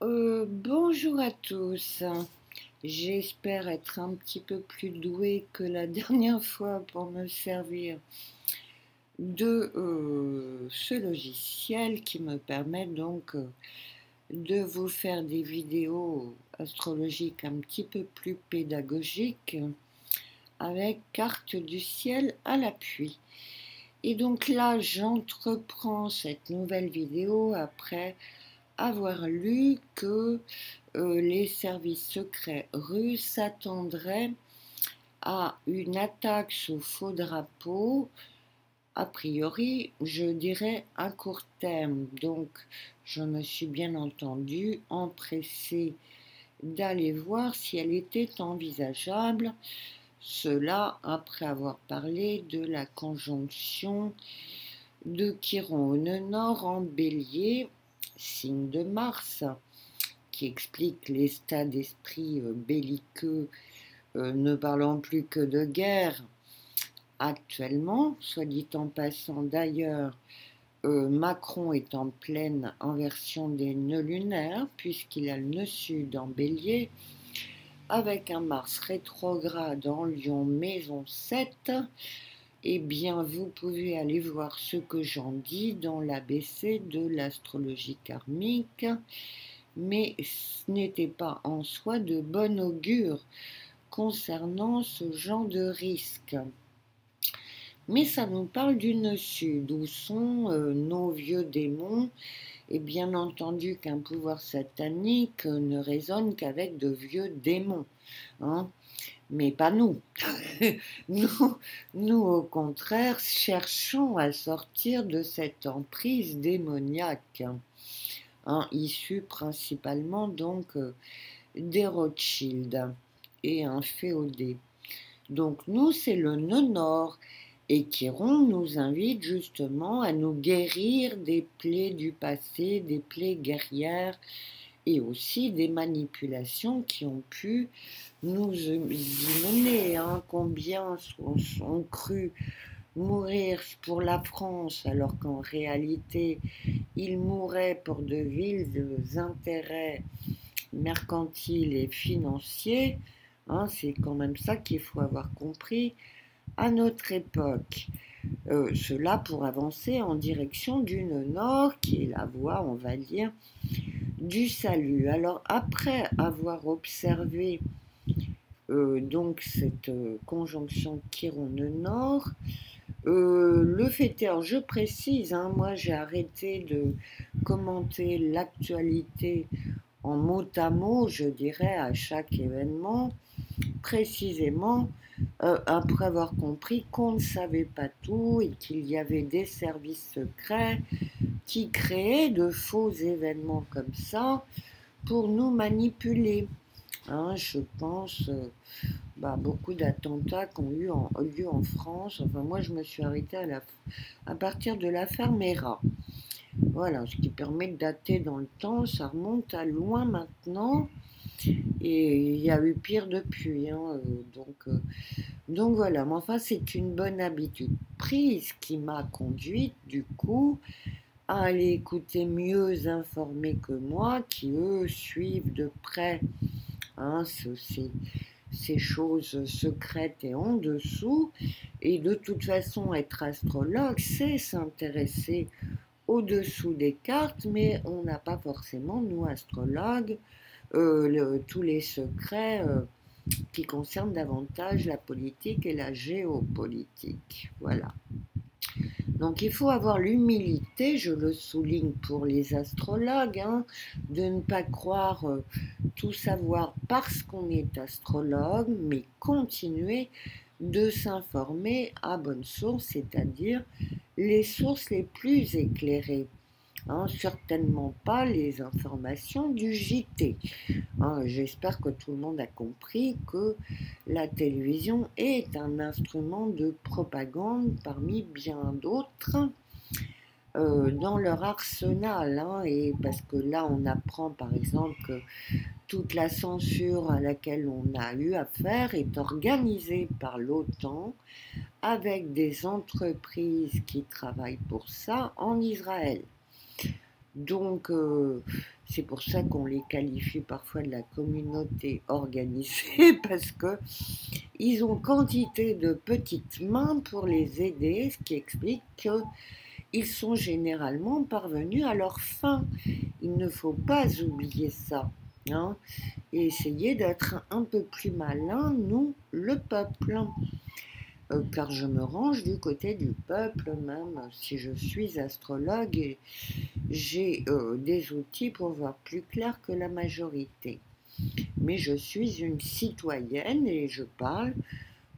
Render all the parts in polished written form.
Bonjour à tous. J'espère être un petit peu plus douée que la dernière fois pour me servir de ce logiciel qui me permet donc de vous faire des vidéos astrologiques un petit peu plus pédagogiques avec carte du ciel à l'appui. Et donc là, j'entreprends cette nouvelle vidéo après avoir lu que les services secrets russes s'attendraient à une attaque sous faux drapeau, a priori, je dirais à court terme. Donc, je me suis bien entendu empressée d'aller voir si elle était envisageable. Cela après avoir parlé de la conjonction de Chiron au nœud nord en Bélier, signe de Mars, qui explique l'état d'esprit belliqueux, ne parlant plus que de guerre actuellement. Soit dit en passant d'ailleurs, Macron est en pleine inversion des nœuds lunaires, puisqu'il a le nœud sud en Bélier, avec un Mars rétrograde en Lion maison 7. Eh bien, vous pouvez aller voir ce que j'en dis dans l'ABC de l'astrologie karmique, mais ce n'était pas en soi de bon augure concernant ce genre de risque. Mais ça nous parle du nœud sud, où sont nos vieux démons, et bien entendu qu'un pouvoir satanique ne résonne qu'avec de vieux démons, hein, mais pas nous. Nous, au contraire, cherchons à sortir de cette emprise démoniaque, hein, issue principalement donc des Rothschild et un féodé. Donc nous, c'est le nœud nord, et Chiron nous invite justement à nous guérir des plaies du passé, des plaies guerrières, et aussi des manipulations qui ont pu nous y mener. Hein. Combien ont cru mourir pour la France alors qu'en réalité ils mouraient pour de vils intérêts mercantiles et financiers. Hein, c'est quand même ça qu'il faut avoir compris à notre époque. Cela pour avancer en direction du nœud nord, qui est la voie, on va dire, du salut. Alors après avoir observé donc cette conjonction Chiron-nœud nord, le fait est, je précise, hein, moi j'ai arrêté de commenter l'actualité en mot à mot, je dirais, à chaque événement, précisément après avoir compris qu'on ne savait pas tout et qu'il y avait des services secrets qui créaient de faux événements comme ça pour nous manipuler. Hein, je pense beaucoup d'attentats qui ont eu lieu en France. Enfin, moi, je me suis arrêtée à partir de l'affaire Mera. Voilà, ce qui permet de dater dans le temps. Ça remonte à loin maintenant. Et il y a eu pire depuis. Hein, donc voilà, mais enfin, c'est une bonne habitude prise qui m'a conduite, du coup, à aller écouter mieux informés que moi, qui eux suivent de près, hein, ces choses secrètes et en dessous. Et de toute façon, être astrologue, c'est s'intéresser au-dessous des cartes, mais on n'a pas forcément, nous astrologues, tous les secrets qui concernent davantage la politique et la géopolitique. Voilà. Donc il faut avoir l'humilité, je le souligne pour les astrologues, hein, de ne pas croire tout savoir parce qu'on est astrologue, mais continuer de s'informer à bonne source, c'est-à-dire les sources les plus éclairées. Hein, certainement pas les informations du JT. Hein, j'espère que tout le monde a compris que la télévision est un instrument de propagande parmi bien d'autres dans leur arsenal. Hein, et parce que là, on apprend par exemple que toute la censure à laquelle on a eu affaire est organisée par l'OTAN avec des entreprises qui travaillent pour ça en Israël. Donc, c'est pour ça qu'on les qualifie parfois de la communauté organisée, parce que ils ont quantité de petites mains pour les aider, ce qui explique qu'ils sont généralement parvenus à leur fin. Il ne faut pas oublier ça, hein, et essayer d'être un peu plus malin, nous, le peuple. Car je me range du côté du peuple, même si je suis astrologue et j'ai des outils pour voir plus clair que la majorité. Mais je suis une citoyenne et je parle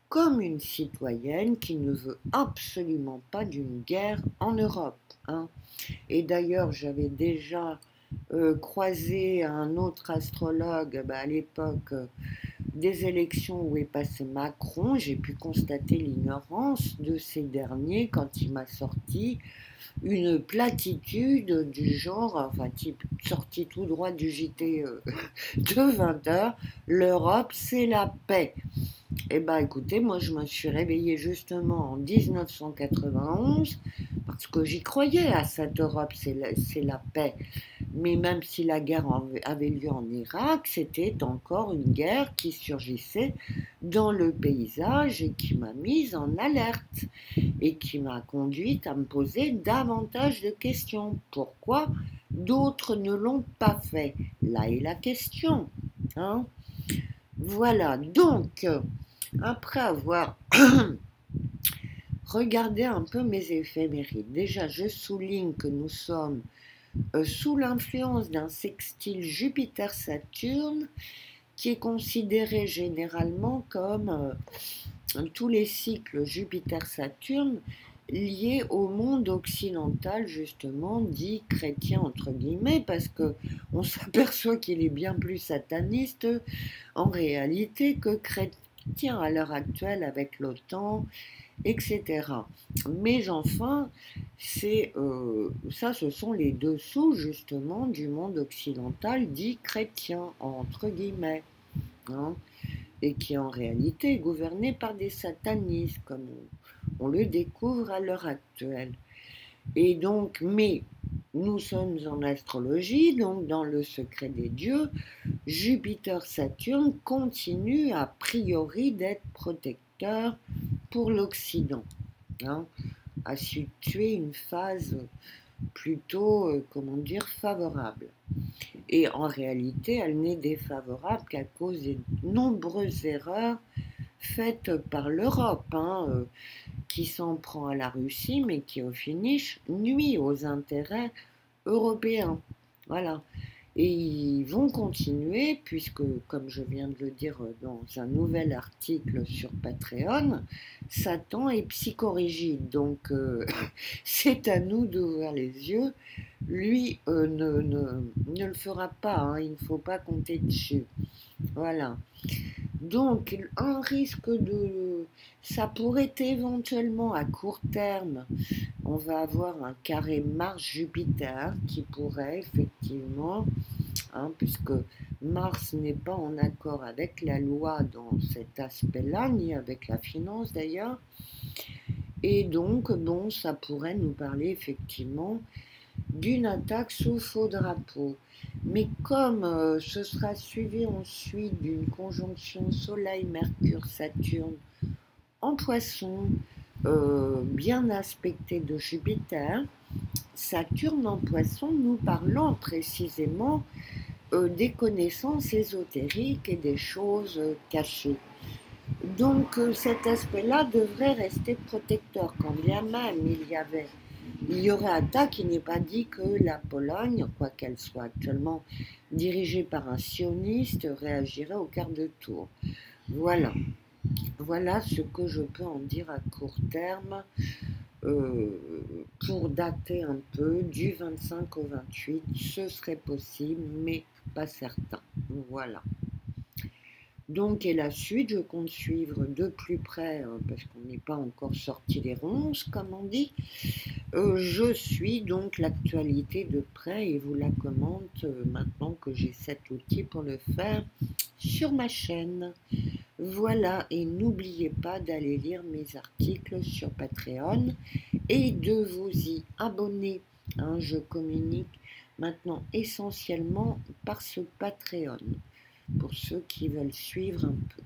comme une citoyenne qui ne veut absolument pas d'une guerre en Europe, hein. Et d'ailleurs, j'avais déjà croisé un autre astrologue à l'époque des élections où est passé Macron. J'ai pu constater l'ignorance de ces derniers quand il m'a sorti une platitude du genre, enfin, type sorti tout droit du JT de 20 heures, l'Europe, c'est la paix. Eh bien, écoutez, moi, je me suis réveillée justement en 1991 parce que j'y croyais à cette Europe, c'est la paix. Mais même si la guerre avait lieu en Irak, c'était encore une guerre qui surgissait dans le paysage et qui m'a mise en alerte et qui m'a conduite à me poser davantage de questions. Pourquoi d'autres ne l'ont pas fait? Là est la question, hein. Voilà, donc, après avoir regardé un peu mes éphémérides, déjà je souligne que nous sommes sous l'influence d'un sextile Jupiter-Saturne qui est considéré généralement comme tous les cycles Jupiter-Saturne liés au monde occidental, justement dit chrétien entre guillemets, parce que on s'aperçoit qu'il est bien plus sataniste en réalité que chrétien à l'heure actuelle avec l'OTAN, etc. Mais enfin, ça, ce sont les dessous justement du monde occidental dit chrétien, entre guillemets, hein, et qui est en réalité est gouverné par des satanistes, comme on le découvre à l'heure actuelle. Et donc, mais nous sommes en astrologie, donc dans le secret des dieux, Jupiter-Saturne continue a priori d'être protecteur pour l'Occident, hein, à situer une phase plutôt, comment dire, favorable. Et en réalité, elle n'est défavorable qu'à cause des nombreuses erreurs faites par l'Europe, hein, qui s'en prend à la Russie, mais qui au finish nuit aux intérêts européens. Voilà. Et ils vont continuer, puisque, comme je viens de le dire dans un nouvel article sur Patreon, Satan est psychorigide. Donc, c'est à nous d'ouvrir les yeux. Lui ne le fera pas, hein, il ne faut pas compter dessus. Voilà. Donc, un risque de... Ça pourrait éventuellement, à court terme, on va avoir un carré Mars-Jupiter qui pourrait effectivement, hein, puisque Mars n'est pas en accord avec la loi dans cet aspect-là, ni avec la finance d'ailleurs, et donc, bon, ça pourrait nous parler effectivement d'une attaque sous faux drapeau. Mais comme ce sera suivi ensuite d'une conjonction Soleil-Mercure-Saturne en Poisson, bien aspectée de Jupiter, Saturne en Poisson nous parlant précisément des connaissances ésotériques et des choses cachées. Donc cet aspect-là devrait rester protecteur, quand bien même il y aurait attaque. Il n'est pas dit que la Pologne, quoi qu'elle soit actuellement dirigée par un sioniste, réagirait au quart de tour. Voilà. Voilà ce que je peux en dire à court terme pour dater un peu du 25 au 28. Ce serait possible, mais pas certain. Voilà. Donc, et la suite, je compte suivre de plus près, parce qu'on n'est pas encore sorti des ronces, comme on dit. Je suis donc l'actualité de près et vous la commente maintenant que j'ai cet outil pour le faire sur ma chaîne. Voilà, et n'oubliez pas d'aller lire mes articles sur Patreon et de vous y abonner, hein. Je communique maintenant essentiellement par ce Patreon, pour ceux qui veulent suivre un peu.